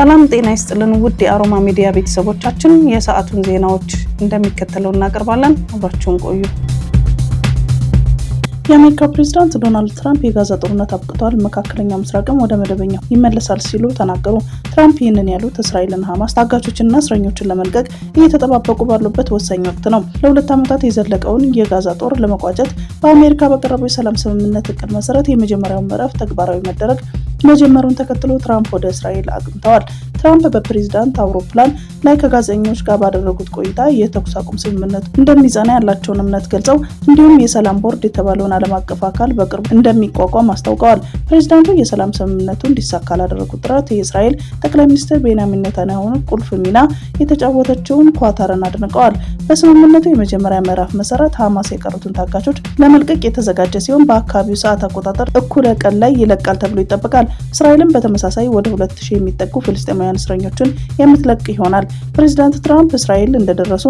ሰላም ጤና ይስጥልን ውድ የአሮማ ሚዲያ ቤተሰቦቻችን፣ የሰዓቱን ዜናዎች እንደሚከተለው እናቀርባለን። አብራችሁን ቆዩ። የአሜሪካ ፕሬዝዳንት ዶናልድ ትራምፕ የጋዛ ጦርነት አብቅቷል፣ መካከለኛው ምስራቅም ወደ መደበኛው ይመለሳል ሲሉ ተናገሩ። ትራምፕ ይህንን ያሉት እስራኤልና ሐማስ ታጋቾችንና እስረኞችን ለመልቀቅ እየተጠባበቁ ባሉበት ወሳኝ ወቅት ነው። ለ2 ዓመታት የዘለቀውን የጋዛ ጦር ለመቋጨት በአሜሪካ በቀረበው የሰላም ስምምነት እቅድ መሰረት የመጀመሪያው ምዕራፍ ተግባራዊ መደረግ መጀመሩን ተከትሎ ትራምፕ ወደ እስራኤል አቅንተዋል። ትራምፕ በፕሬዝዳንት አውሮፕላን ላይ ከጋዜጠኞች ጋር ባደረጉት ቆይታ የተኩስ አቁም ስምምነቱ እንደሚጸና ያላቸውን እምነት ገልጸው እንዲሁም የሰላም ቦርድ የተባለውን ዓለም አቀፍ አካል በቅርቡ እንደሚቋቋም አስታውቀዋል። ፕሬዝዳንቱ የሰላም ስምምነቱ እንዲሳካ ላደረጉት ጥረት የእስራኤል ጠቅላይ ሚኒስትር ቤንያሚን ኔታንያሁን ቁልፍ ሚና የተጫወተችውን ኳታርን አድንቀዋል። በስምምነቱ የመጀመሪያ ምዕራፍ መሰረት ሐማስ የቀሩትን ታጋቾች ለመልቀቅ የተዘጋጀ ሲሆን በአካባቢው ሰዓት አቆጣጠር እኩለ ቀን ላይ ይለቃል ተብሎ ይጠበቃል። እስራኤልም በተመሳሳይ ወደ 2000 የሚጠጉ ፍልስጤማውያን እስረኞችን የምትለቅ ይሆናል። ፕሬዝዳንት ትራምፕ እስራኤል እንደደረሱ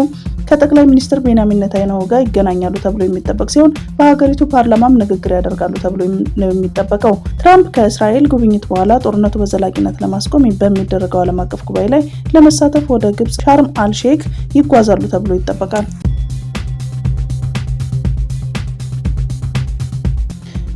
ከጠቅላይ ሚኒስትር ቤንያሚን ኔታንያሁ ጋር ይገናኛሉ ተብሎ የሚጠበቅ ሲሆን በሀገሪቱ ፓርላማም ንግግር ያደርጋሉ ተብሎ ነው የሚጠበቀው። ትራምፕ ከእስራኤል ጉብኝት በኋላ ጦርነቱ በዘላቂነት ለማስቆም በሚደረገው ዓለም አቀፍ ጉባኤ ላይ ለመሳተፍ ወደ ግብጽ ሻርም አልሼክ ይጓዛሉ ተብሎ ይጠበቃል።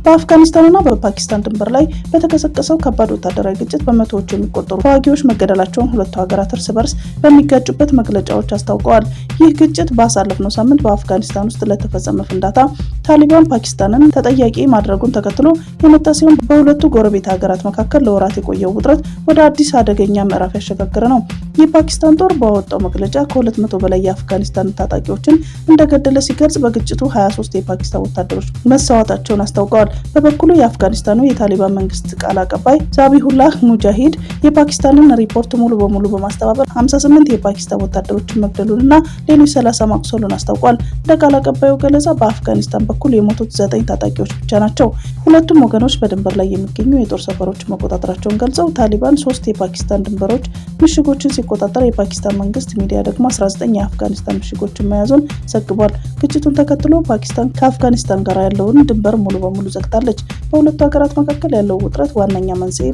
በአፍጋኒስታንና በፓኪስታን ድንበር ላይ በተቀሰቀሰው ከባድ ወታደራዊ ግጭት በመቶዎች የሚቆጠሩ ተዋጊዎች መገደላቸውን ሁለቱ ሀገራት እርስ በርስ በሚጋጩበት መግለጫዎች አስታውቀዋል። ይህ ግጭት ባሳለፍነው ሳምንት በአፍጋኒስታን ውስጥ ለተፈጸመ ፍንዳታ ታሊባን ፓኪስታንን ተጠያቂ ማድረጉን ተከትሎ የመጣ ሲሆን በሁለቱ ጎረቤት ሀገራት መካከል ለወራት የቆየው ውጥረት ወደ አዲስ አደገኛ ምዕራፍ ያሸጋገረ ነው። የፓኪስታን ጦር ባወጣው መግለጫ ከ200 በላይ የአፍጋኒስታን ታጣቂዎችን እንደገደለ ሲገልጽ በግጭቱ 23 የፓኪስታን ወታደሮች መሰዋታቸውን አስታውቀዋል። በበኩሉ የአፍጋኒስታኑ የታሊባን መንግስት ቃል አቀባይ ዛቢሁላህ ሙጃሂድ የፓኪስታንን ሪፖርት ሙሉ በሙሉ በማስተባበል 58 የፓኪስታን ወታደሮችን መግደሉንና ሌሎች 30 ማቁሰሉን አስታውቋል። ለቃል አቀባዩ ገለጻ በአፍጋኒስታን በኩል የሞቱት 9 ታጣቂዎች ብቻ ናቸው። ሁለቱም ወገኖች በድንበር ላይ የሚገኙ የጦር ሰፈሮችን መቆጣጠራቸውን ገልጸው ታሊባን 3 የፓኪስታን ድንበሮች ምሽጎችን ሲቆጣጠር የፓኪስታን መንግስት ሚዲያ ደግሞ 19 የአፍጋኒስታን ምሽጎችን መያዙን ዘግቧል። ግጭቱን ተከትሎ ፓኪስታን ከአፍጋኒስታን ጋር ያለውን ድንበር ሙሉ በሙሉ ዘግታለች። በሁለቱ ሀገራት መካከል ያለው ውጥረት ዋነኛ መንስኤ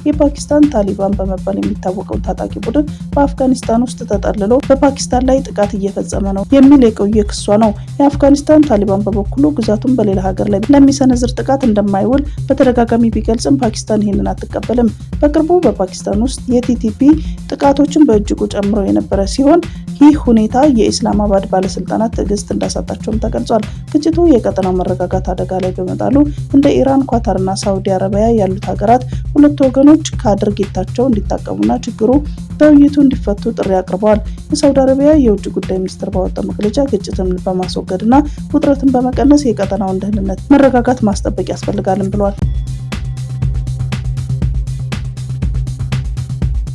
የፓኪስታን ታሊባን በመባል የሚታወቀው ታጣቂ ቡድን በአፍጋኒስታን ውስጥ ተጠልሎ በፓኪስታን ላይ ጥቃት እየፈጸመ ነው የሚል የቆየ ክሷ ነው። የአፍጋኒስታን ታሊባን በበኩሉ ግዛቱን በሌላ ሀገር ላይ ለሚሰነዝር ጥቃት እንደማይውል በተደጋጋሚ ቢገልጽም ፓኪስታን ይህንን አትቀበልም። በቅርቡ በፓኪስታን ውስጥ የቲቲፒ ጥቃቶችን በእጅጉ ጨምሮ የነበረ ሲሆን ይህ ሁኔታ የኢስላማባድ ባለስልጣናት ትዕግስት እንዳሳጣቸውም ተገልጿል። ግጭቱ የቀጠናው መረጋጋት አደጋ ላይ በመጣሉ እንደ ኢራን፣ ኳታርና ሳውዲ አረቢያ ያሉት ሀገራት ሁለቱ ወገኖች ከድርጊታቸው እንዲታቀቡና ችግሩ በውይይቱ እንዲፈቱ ጥሪ አቅርበዋል። የሳውዲ አረቢያ የውጭ ጉዳይ ሚኒስትር ባወጣው መግለጫ ግጭትን በማስወገድና ውጥረትን በመቀነስ የቀጠናውን ደህንነት መረጋጋት ማስጠበቅ ያስፈልጋልም ብሏል።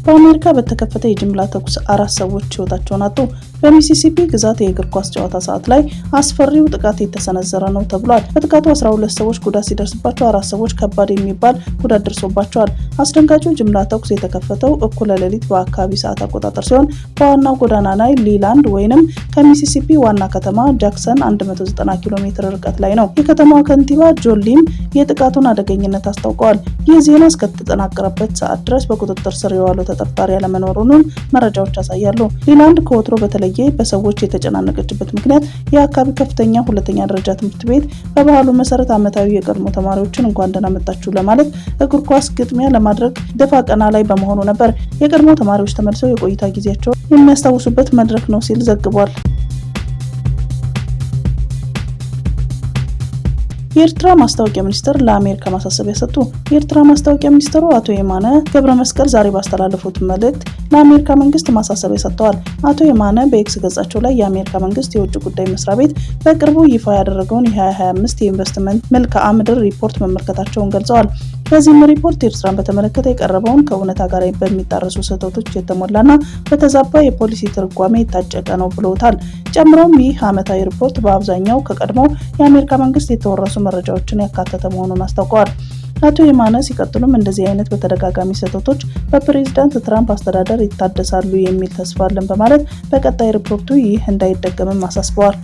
በአሜሪካ በተከፈተ የጅምላ ተኩስ 4 ሰዎች ህይወታቸውን አጡ። በሚሲሲፒ ግዛት የእግር ኳስ ጨዋታ ሰዓት ላይ አስፈሪው ጥቃት የተሰነዘረ ነው ተብሏል። በጥቃቱ 12 ሰዎች ጉዳት ሲደርስባቸው 4 ሰዎች ከባድ የሚባል ጉዳት ደርሶባቸዋል። አስደንጋጩ ጅምላ ተኩስ የተከፈተው እኩለ ሌሊት በአካባቢ ሰዓት አቆጣጠር ሲሆን በዋናው ጎዳና ላይ ሊላንድ ወይንም ከሚሲሲፒ ዋና ከተማ ጃክሰን 190 ኪሎ ሜትር ርቀት ላይ ነው። የከተማዋ ከንቲባ ጆን ሊም የጥቃቱን አደገኝነት አስታውቀዋል። ይህ ዜና እስከተጠናቀረበት ሰዓት ድረስ በቁጥጥር ስር የዋለው ተጠርጣሪ ያለመኖሩን መረጃዎች ያሳያሉ። ሊላንድ ከወትሮ በተለየ በሰዎች የተጨናነቀችበት ምክንያት የአካባቢ ከፍተኛ ሁለተኛ ደረጃ ትምህርት ቤት በባህሉ መሰረት ዓመታዊ የቀድሞ ተማሪዎችን እንኳን ደህና መጣችሁ ለማለት እግር ኳስ ግጥሚያ ለማድረግ ደፋ ቀና ላይ በመሆኑ ነበር። የቀድሞ ተማሪዎች ተመልሰው የቆይታ ጊዜያቸውን የሚያስታውሱበት መድረክ ነው ሲል ዘግቧል። የኤርትራ ማስታወቂያ ሚኒስትር ለአሜሪካ ማሳሰቢያ ሰጡ። የኤርትራ ማስታወቂያ ሚኒስትሩ አቶ የማነ ገብረ መስቀል ዛሬ ባስተላለፉት መልእክት ለአሜሪካ መንግስት ማሳሰቢያ ሰጥተዋል። አቶ የማነ በኤክስ ገጻቸው ላይ የአሜሪካ መንግስት የውጭ ጉዳይ መስሪያ ቤት በቅርቡ ይፋ ያደረገውን የ2025 የኢንቨስትመንት መልክዓ ምድር ሪፖርት መመልከታቸውን ገልጸዋል። በዚህም ሪፖርት ኤርትራን በተመለከተ የቀረበውን ከእውነታ ጋር በሚጣረሱ ስህተቶች የተሞላና በተዛባ የፖሊሲ ትርጓሜ የታጨቀ ነው ብለውታል። ጨምሮም ይህ ዓመታዊ ሪፖርት በአብዛኛው ከቀድሞው የአሜሪካ መንግስት የተወረሱ መረጃዎችን ያካተተ መሆኑን አስታውቀዋል። አቶ የማነ ሲቀጥሉም እንደዚህ አይነት በተደጋጋሚ ስህተቶች በፕሬዝዳንት ትራምፕ አስተዳደር ይታደሳሉ የሚል ተስፋ አለን በማለት በቀጣይ ሪፖርቱ ይህ እንዳይደገምም አሳስበዋል።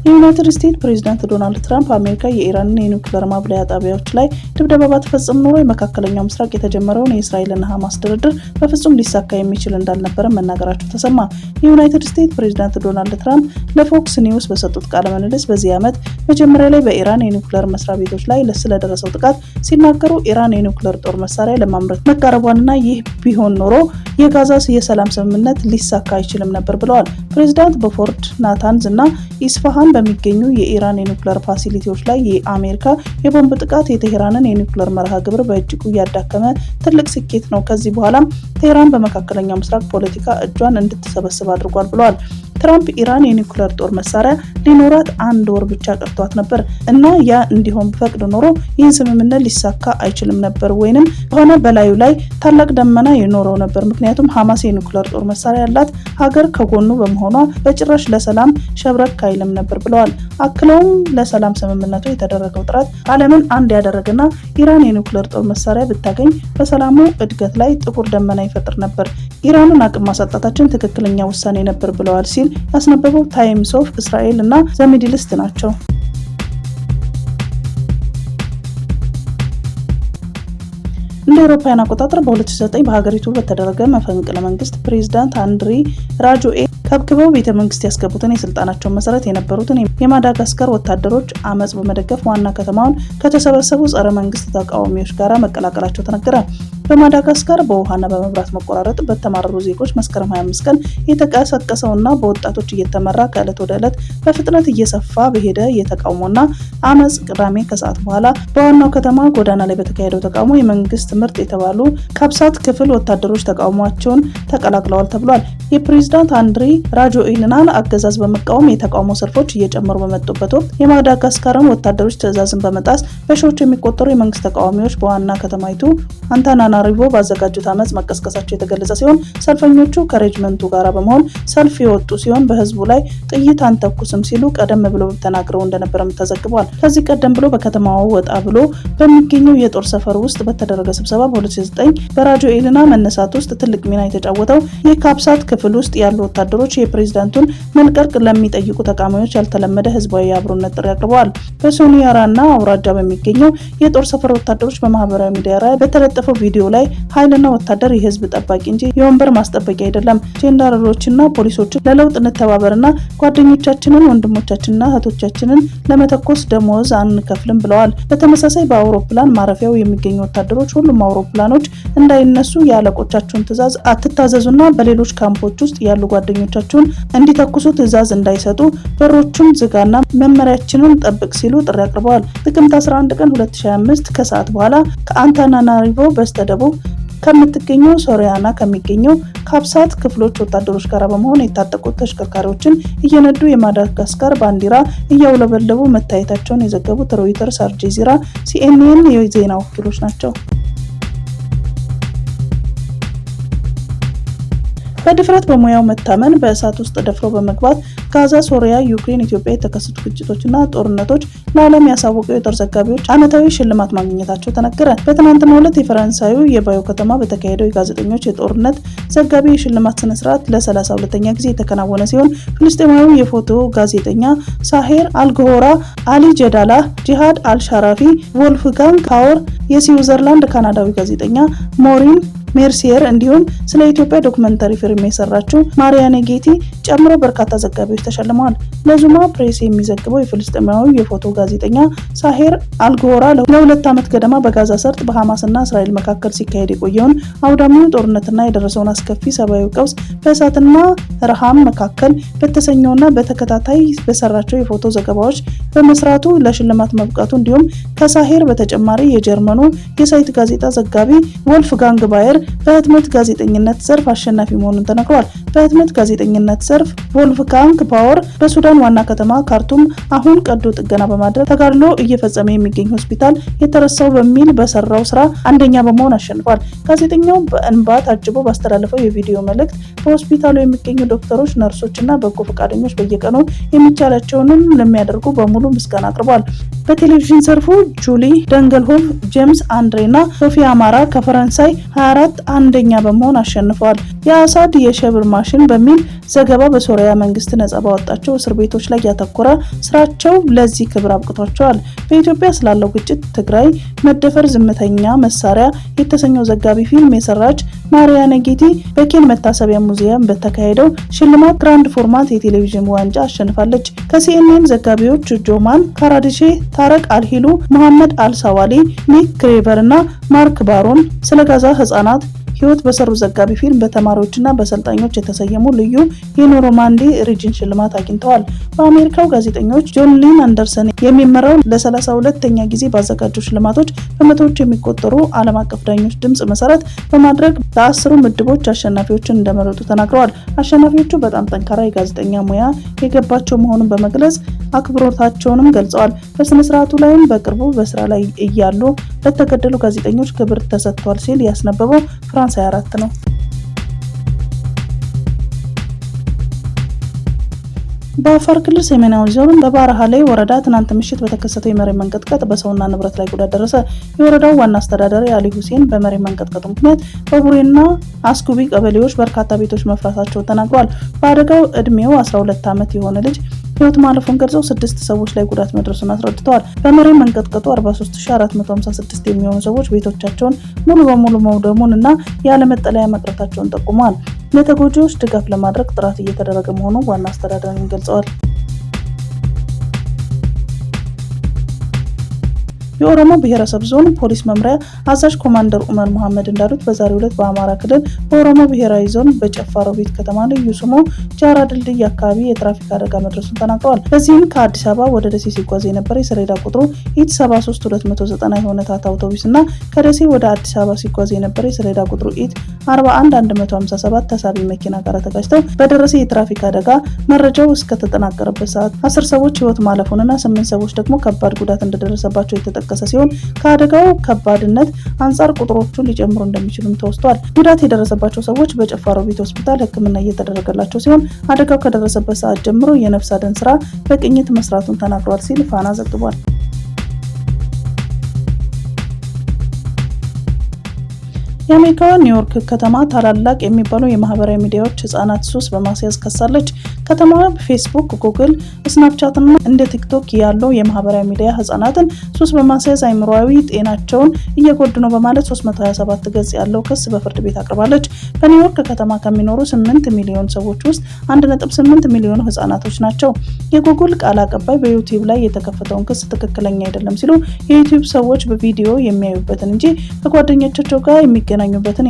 የዩናይትድ ስቴትስ ፕሬዝዳንት ዶናልድ ትራምፕ አሜሪካ የኢራንን የኒውክሌር ማብለያ ጣቢያዎች ላይ ድብደባ ባትፈጽም ኖሮ የመካከለኛው ምስራቅ የተጀመረውን የእስራኤልና ሐማስ ድርድር በፍጹም ሊሳካ የሚችል እንዳልነበረ መናገራቸው ተሰማ። የዩናይትድ ስቴትስ ፕሬዝዳንት ዶናልድ ትራምፕ ለፎክስ ኒውስ በሰጡት ቃለ ምልልስ በዚህ ዓመት መጀመሪያ ላይ በኢራን የኒውክሌር መስሪያ ቤቶች ላይ ስለደረሰው ጥቃት ሲናገሩ ኢራን የኒውክሌር ጦር መሳሪያ ለማምረት መቃረቧንና ይህ ቢሆን ኖሮ የጋዛ የሰላም ስምምነት ሊሳካ አይችልም ነበር ብለዋል። ፕሬዝዳንት በፎርድ ናታንዝ እና ኢስፋሃን በሚገኙ የኢራን የኒውክሌር ፋሲሊቲዎች ላይ የአሜሪካ የቦምብ ጥቃት የቴህራንን የኒውክሌር መርሃ ግብር በእጅጉ ያዳከመ ትልቅ ስኬት ነው። ከዚህ በኋላም ቴህራን በመካከለኛው ምስራቅ ፖለቲካ እጇን እንድትሰበስብ አድርጓል ብለዋል። ትራምፕ ኢራን የኒውክሌር ጦር መሳሪያ ሊኖራት 1 ወር ብቻ ቀርቷት ነበር እና ያ እንዲሆን ፈቅድ ኖሮ ይህን ስምምነት ሊሳካ አይችልም ነበር ወይንም ሆነ በላዩ ላይ ታላቅ ደመና ይኖረው ነበር። ምክንያቱም ሐማስ የኒውክሌር ጦር መሳሪያ ያላት ሀገር ከጎኑ በመሆኗ በጭራሽ ለሰላም ሸብረክ አይልም ነበር ብለዋል። አክለውም ለሰላም ስምምነቱ የተደረገው ጥረት ዓለምን አንድ ያደረገና ኢራን የኒውክሌር ጦር መሳሪያ ብታገኝ በሰላሙ እድገት ላይ ጥቁር ደመና ይፈጥር ነበር። ኢራንን አቅም ማሳጣታችን ትክክለኛ ውሳኔ ነበር ብለዋል ሲል ያስነበበው ታይምስ ኦፍ እስራኤል እና ዘ ሚድል ኢስት ናቸው። እንደ አውሮፓውያን አቆጣጠር በ2009 በሀገሪቱ በተደረገ መፈንቅለ መንግስት ፕሬዝዳንት አንድሪ ራጆኤ ከብክበው ቤተ መንግስት ያስገቡትን የስልጣናቸው መሰረት የነበሩትን የማዳጋስካር ወታደሮች አመጽ በመደገፍ ዋና ከተማውን ከተሰበሰቡ ጸረ መንግስት ተቃዋሚዎች ጋር መቀላቀላቸው ተነገረ። በማዳጋስካር በውሃና በመብራት መቆራረጥ በተማረሩ ዜጎች መስከረም 25 ቀን የተቀሰቀሰውና በወጣቶች እየተመራ ከዕለት ወደ ዕለት በፍጥነት እየሰፋ በሄደ የተቃውሞና አመጽ ቅዳሜ ከሰዓት በኋላ በዋናው ከተማ ጎዳና ላይ በተካሄደው ተቃውሞ የመንግስት ምርጥ የተባሉ ካብሳት ክፍል ወታደሮች ተቃውሟቸውን ተቀላቅለዋል ተብሏል። የፕሬዝዳንት አንድሪ ራጆኤልናን አገዛዝ በመቃወም የተቃውሞ ሰልፎች እየጨመሩ በመጡበት ወቅት የማዳጋስካርን ወታደሮች ትዕዛዝን በመጣስ በሺዎች የሚቆጠሩ የመንግስት ተቃዋሚዎች በዋና ከተማይቱ አንታናናሪቮ ባዘጋጁት አመጽ መቀስቀሳቸው የተገለጸ ሲሆን ሰልፈኞቹ ከሬጅመንቱ ጋር በመሆን ሰልፍ የወጡ ሲሆን በህዝቡ ላይ ጥይት አንተኩስም ሲሉ ቀደም ብለው ተናግረው እንደነበረም ተዘግቧል። ከዚህ ቀደም ብሎ በከተማው ወጣ ብሎ በሚገኘው የጦር ሰፈር ውስጥ በተደረገ ስብሰባ በ2009 በራጆኤልና መነሳት ውስጥ ትልቅ ሚና የተጫወተው የካብሳት ክፍል ውስጥ ያሉ ወታደሮች የፕሬዝዳንቱን መልቀቅ ለሚጠይቁ ተቃዋሚዎች ያልተለመደ ህዝባዊ የአብሮነት ጥሪ አቅርበዋል። በሶኒያራና አውራጃ በሚገኘው የጦር ሰፈር ወታደሮች በማህበራዊ ሚዲያ ላይ በተለጠፈው ቪዲዮ ላይ ኃይልና ወታደር የህዝብ ጠባቂ እንጂ የወንበር ማስጠበቂያ አይደለም፣ ጄኔራሎችና ፖሊሶችን ለለውጥ እንተባበርና ጓደኞቻችንን ወንድሞቻችንና እህቶቻችንን ለመተኮስ ደሞዝ አንከፍልም ብለዋል። በተመሳሳይ በአውሮፕላን ማረፊያው የሚገኙ ወታደሮች ሁሉም አውሮፕላኖች እንዳይነሱ የአለቆቻቸውን ትዕዛዝ አትታዘዙና በሌሎች ካምፖች ውስጥ ያሉ ጓደኞቻቸውን እንዲተኩሱ ትዕዛዝ እንዳይሰጡ በሮቹን ዝጋና መመሪያችንን ጠብቅ ሲሉ ጥሪ አቅርበዋል። ጥቅምት 11 ቀን 2025 ከሰዓት በኋላ ከአንታናናሪቮ በስተደቡብ ከምትገኘው ሶሪያና ከሚገኘው ካብሳት ክፍሎች ወታደሮች ጋር በመሆን የታጠቁት ተሽከርካሪዎችን እየነዱ የማዳጋስካር ባንዲራ እያውለበለቡ መታየታቸውን የዘገቡት ሮይተርስ፣ አልጀዚራ፣ ሲኤንኤን የዜና ወኪሎች ናቸው። በድፍረት በሙያው መታመን በእሳት ውስጥ ደፍሮ በመግባት ጋዛ፣ ሶሪያ፣ ዩክሬን፣ ኢትዮጵያ የተከሰቱ ግጭቶችና ጦርነቶች ለዓለም ያሳወቁ የጦር ዘጋቢዎች ዓመታዊ ሽልማት ማግኘታቸው ተነገረ። በትናንትናው ዕለት የፈረንሳዩ የባዮ ከተማ በተካሄደው የጋዜጠኞች የጦርነት ዘጋቢ የሽልማት ስነስርዓት ለ32ኛ ጊዜ የተከናወነ ሲሆን ፍልስጤማዊው የፎቶ ጋዜጠኛ ሳሄር አልግሆራ፣ አሊ ጀዳላህ፣ ጂሃድ አልሻራፊ፣ ቮልፍጋንግ ፓወር፣ የስዊዘርላንድ ካናዳዊ ጋዜጠኛ ሞሪን ሜርሲየር እንዲሁም ስለ ኢትዮጵያ ዶክመንታሪ ፊልም የሰራችው ማሪያኔ ጌቲ ጨምሮ በርካታ ዘጋቢዎች ተሸልመዋል። ለዙማ ፕሬስ የሚዘግበው የፍልስጤማዊ የፎቶ ጋዜጠኛ ሳሄር አልግሆራ ለ2 ዓመት ገደማ በጋዛ ሰርጥ በሐማስና እስራኤል መካከል ሲካሄድ የቆየውን አውዳሚውን ጦርነትና የደረሰውን አስከፊ ሰብአዊ ቀውስ በእሳትና ረሃብ መካከል በተሰኘውና በተከታታይ በሰራቸው የፎቶ ዘገባዎች በመስራቱ ለሽልማት መብቃቱ እንዲሁም ከሳሄር በተጨማሪ የጀርመኑ የሳይት ጋዜጣ ዘጋቢ ወልፍጋንግ ባየር በህትመት ጋዜጠኝነት ዘርፍ አሸናፊ መሆኑን ተነግሯል። በህትመት ጋዜጠኝነት ዘርፍ ቮልፍጋንግ ፓወር በሱዳን ዋና ከተማ ካርቱም አሁን ቀዶ ጥገና በማድረግ ተጋድሎ እየፈጸመ የሚገኝ ሆስፒታል የተረሳው በሚል በሰራው ስራ አንደኛ በመሆን አሸንፏል። ጋዜጠኛው በእንባ ታጅቦ ባስተላለፈው የቪዲዮ መልእክት በሆስፒታሉ የሚገኙ ዶክተሮች፣ ነርሶችና በጎ ፈቃደኞች በየቀኑ የሚቻላቸውንም ለሚያደርጉ በሙሉ ምስጋና አቅርቧል። በቴሌቪዥን ዘርፉ ጁሊ ደንገልሆፍ፣ ጄምስ አንድሬና ሶፊያ አማራ ከፈረንሳይ 24 አንደኛ በመሆን አሸንፈዋል። የአሳድ የሸብር ማሽን በሚል ዘገባ በሶሪያ መንግስት ነጻ ባወጣቸው እስር ቤቶች ላይ ያተኮረ ስራቸው ለዚህ ክብር አብቅቷቸዋል። በኢትዮጵያ ስላለው ግጭት ትግራይ መደፈር ዝምተኛ መሳሪያ የተሰኘው ዘጋቢ ፊልም የሰራች ማሪያ ነጊቲ በኬን መታሰቢያ ሙዚየም በተካሄደው ሽልማት ግራንድ ፎርማት የቴሌቪዥን ዋንጫ አሸንፋለች። ከሲኤንኤን ዘጋቢዎች ጆማን ካራዲሼ፣ ታረቅ አልሂሉ፣ መሐመድ አልሳዋሊ፣ ኒክ ክሬቨር እና ማርክ ባሮን ስለ ጋዛ ህጻናት ህይወት በሰሩ ዘጋቢ ፊልም በተማሪዎችና በሰልጣኞች የተሰየሙ ልዩ የኖርማንዲ ሪጅን ሽልማት አግኝተዋል። በአሜሪካው ጋዜጠኞች ጆን ሊን አንደርሰን የሚመራው ለ32ኛ ጊዜ ባዘጋጀው ሽልማቶች በመቶዎች የሚቆጠሩ ዓለም አቀፍ ዳኞች ድምጽ መሰረት በማድረግ በ10 ምድቦች አሸናፊዎችን እንደመረጡ ተናግረዋል። አሸናፊዎቹ በጣም ጠንካራ የጋዜጠኛ ሙያ የገባቸው መሆኑን በመግለጽ አክብሮታቸውንም ገልጸዋል። በስነ ስርዓቱ ላይም በቅርቡ በስራ ላይ እያሉ ለተገደሉ ጋዜጠኞች ክብር ተሰጥቷል ሲል ያስነበበው ፍራንስ 24 ነው። በአፋር ክልል ሰሜናዊ ዞን በባራሃሌ ወረዳ ትናንት ምሽት በተከሰተው የመሬት መንቀጥቀጥ በሰውና ንብረት ላይ ጉዳት ደረሰ። የወረዳው ዋና አስተዳዳሪ አሊ ሁሴን በመሬት መንቀጥቀጡ ምክንያት በቡሬና አስኩቢ ቀበሌዎች በርካታ ቤቶች መፍራሳቸውን ተናግረዋል። በአደጋው እድሜው 12 ዓመት የሆነ ልጅ ህይወት ማለፉን ገልጸው 6 ሰዎች ላይ ጉዳት መድረሱን አስረድተዋል። በመሬት መንቀጥቀጡ 43456 የሚሆኑ ሰዎች ቤቶቻቸውን ሙሉ በሙሉ መውደሙን እና ያለ መጠለያ መቅረታቸውን ጠቁመዋል። ለተጎጂዎች ድጋፍ ለማድረግ ጥረት እየተደረገ መሆኑን ዋና አስተዳዳሪው ገልጸዋል። የኦሮሞ ብሔረሰብ ዞን ፖሊስ መምሪያ አዛዥ ኮማንደር ኡመር መሐመድ እንዳሉት በዛሬው ዕለት በአማራ ክልል በኦሮሞ ብሔራዊ ዞን በጨፋ ሮቢት ከተማ ልዩ ስሙ ጃራ ድልድይ አካባቢ የትራፊክ አደጋ መድረሱን ተናግረዋል። በዚህም ከአዲስ አበባ ወደ ደሴ ሲጓዝ የነበረ የሰሌዳ ቁጥሩ ኢት 73290 የሆነ ታታ አውቶቡስ እና ከደሴ ወደ አዲስ አበባ ሲጓዝ የነበረ የሰሌዳ ቁጥሩ ኢት 41157 ተሳቢ መኪና ጋር ተጋጭተው በደረሰ የትራፊክ አደጋ መረጃው እስከተጠናቀረበት ሰዓት 10 ሰዎች ህይወት ማለፉንና 8 ሰዎች ደግሞ ከባድ ጉዳት እንደደረሰባቸው የተጠቀሰ ሲሆን ከአደጋው ከባድነት አንጻር ቁጥሮቹ ሊጨምሩ እንደሚችሉም ተወስቷል። ጉዳት የደረሰባቸው ሰዎች በጨፋ ሮቢት ሆስፒታል ሕክምና እየተደረገላቸው ሲሆን አደጋው ከደረሰበት ሰዓት ጀምሮ የነፍስ አድን ስራ በቅኝት መስራቱን ተናግሯል ሲል ፋና ዘግቧል። የአሜሪካዋ ኒውዮርክ ከተማ ታላላቅ የሚባሉ የማህበራዊ ሚዲያዎች ህጻናት ሱስ በማስያዝ ከሳለች። ከተማዋ ፌስቡክ፣ ጉግል፣ ስናፕቻት እና እንደ ቲክቶክ ያለው የማህበራዊ ሚዲያ ህጻናትን ሱስ በማስያዝ አይምሮአዊ ጤናቸውን እየጎዱ ነው በማለት 327 ገጽ ያለው ክስ በፍርድ ቤት አቅርባለች። በኒውዮርክ ከተማ ከሚኖሩ 8 ሚሊዮን ሰዎች ውስጥ 1.8 ሚሊዮን ህጻናቶች ናቸው። የጉግል ቃል አቀባይ በዩቲዩብ ላይ የተከፈተውን ክስ ትክክለኛ አይደለም ሲሉ የዩቲዩብ ሰዎች በቪዲዮ የሚያዩበትን እንጂ ከጓደኞቻቸው ጋር የሚገናኙበትን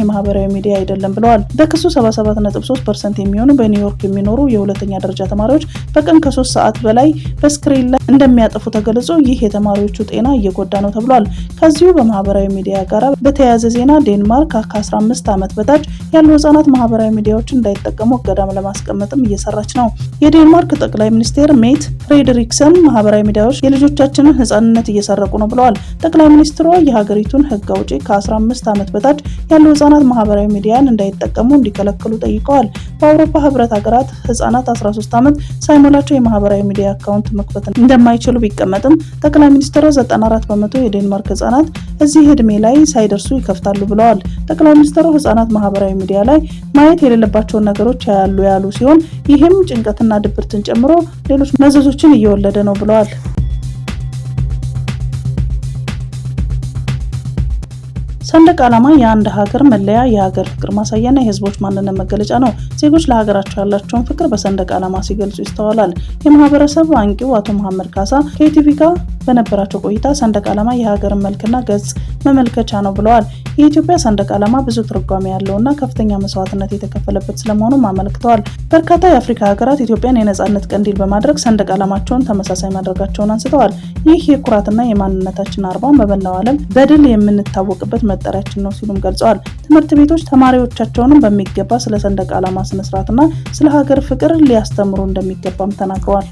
የማህበራዊ ሚዲያ አይደለም ብለዋል። በክሱ 77.3% የሚሆኑ በኒውዮርክ የሚኖሩ የሁለተኛ ደረጃ ተማሪዎች በቀን ከ3 ሰዓት በላይ በስክሪን ላይ እንደሚያጠፉ ተገልጾ ይህ የተማሪዎቹ ጤና እየጎዳ ነው ተብሏል። ከዚሁ በማህበራዊ ሚዲያ ጋር በተያያዘ ዜና ዴንማርክ ከ15 ዓመት በታች ያሉ ህጻናት ማህበራዊ ሚዲያዎችን እንዳይጠቀሙ እገዳም ለማስቀመጥም እየሰራች ነው። የዴንማርክ ጠቅላይ ሚኒስትር ሜት ፍሬድሪክሰን ማህበራዊ ሚዲያዎች የልጆቻችንን ህጻንነት እየሰረቁ ነው ብለዋል። ጠቅላይ ሚኒስትሯ የሀገሪቱን ህግ አውጪ ከ15 ዓመት በታች ያሉ ህጻናት ማህበራዊ ሚዲያን እንዳይጠቀሙ እንዲከለክሉ ጠይቀዋል። በአውሮፓ ህብረት ሀገራት ህጻናት 13 ዓመት ሳይሞላቸው የማህበራዊ ሚዲያ አካውንት መክፈት እንደማይችሉ ቢቀመጥም ጠቅላይ ሚኒስትሩ 94% የዴንማርክ ህጻናት እዚህ እድሜ ላይ ሳይደርሱ ይከፍታሉ ብለዋል። ጠቅላይ ሚኒስትሩ ህጻናት ማህበራዊ ሚዲያ ላይ ማየት የሌለባቸውን ነገሮች ያሉ ሲሆን ይህም ጭንቀትና ድብርትን ጨምሮ ሌሎች መዘዞችን እየወለደ ነው ብለዋል። ሰንደቅ ዓላማ የአንድ ሀገር መለያ፣ የሀገር ፍቅር ማሳያና የህዝቦች ማንነት መገለጫ ነው። ዜጎች ለሀገራቸው ያላቸውን ፍቅር በሰንደቅ ዓላማ ሲገልጹ ይስተዋላል። የማህበረሰብ አንቂው አቶ መሐመድ ካሳ ከኢቲቪ ጋር በነበራቸው ቆይታ ሰንደቅ ዓላማ የሀገርን መልክና ገጽ መመልከቻ ነው ብለዋል። የኢትዮጵያ ሰንደቅ ዓላማ ብዙ ትርጓሜ ያለውና ከፍተኛ መስዋዕትነት የተከፈለበት ስለመሆኑም አመልክተዋል። በርካታ የአፍሪካ ሀገራት ኢትዮጵያን የነጻነት ቀንዲል በማድረግ ሰንደቅ ዓላማቸውን ተመሳሳይ ማድረጋቸውን አንስተዋል። ይህ የኩራትና የማንነታችን አርማን በመላው ዓለም በድል የምንታወቅበት መጠሪያችን ነው ሲሉም ገልጸዋል። ትምህርት ቤቶች ተማሪዎቻቸውንም በሚገባ ስለ ሰንደቅ ዓላማ ስነ ስርዓትና ስለ ሀገር ፍቅር ሊያስተምሩ እንደሚገባም ተናግረዋል።